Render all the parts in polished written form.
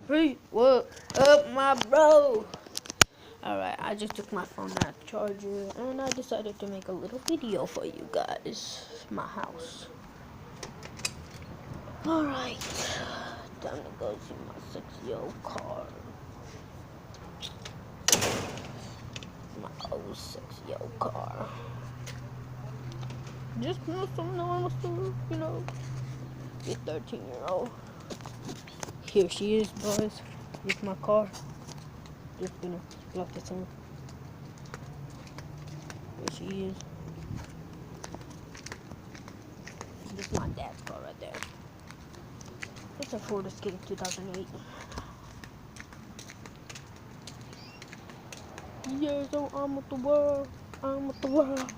Hey, what up, my bro? Alright, I just took my phone out of charger and I decided to make a little video for you guys. My house. Alright, time to go see my sexy old car. My old sexy old car. Just some normal stuff, Your 13-year-old. Here she is, boys. With my car. Just gonna block this in. Here she is. This is my dad's car right there. It's a Ford Escape 2008. Yeah, so I'm with the world. I'm with the world.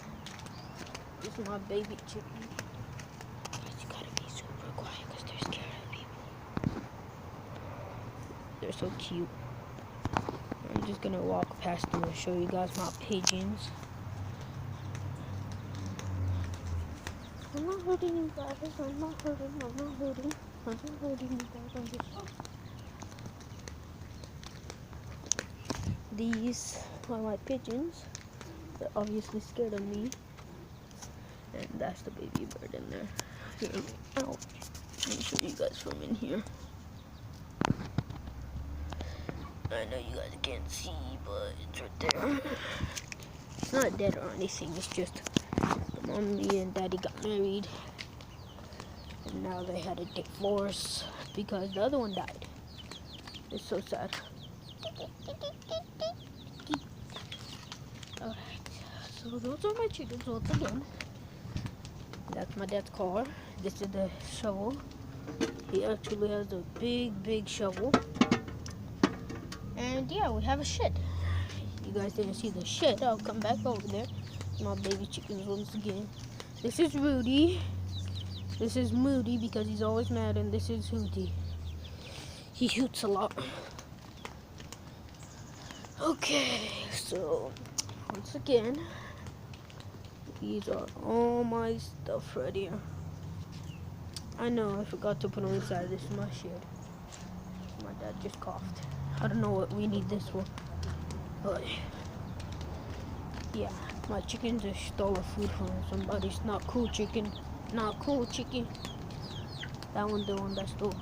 This is my baby chicken. Guys, you gotta be super quiet because they're scared of people. They're so cute. I'm just gonna walk past them and show you guys my pigeons. I'm not hurting you guys. I'm not hurting you guys. I'm just... These are my pigeons. They're obviously scared of me. And that's the baby bird in there. Here, ow. Let me show you guys from in here. I know you guys can't see, but it's right there. It's not dead or anything. It's just the mommy and daddy got married. And now they had a divorce because the other one died. It's so sad. Alright, so those are my chickens once again. That's my dad's car. This is the shovel. He actually has a big shovel. And yeah, we have a shed. You guys didn't see the shed. I'll come back over there. My baby chickens once again. This is Rudy. This is Moody because he's always mad. And this is Hootie. He hoots a lot. Okay, so once again, these are all my stuff right here. I know I forgot to put on inside. This is my shed. My dad just coughed. I don't know what we need this for. But yeah, my chickens just stole food from somebody's not cool chicken. Not cool chicken. That one, the one that stole.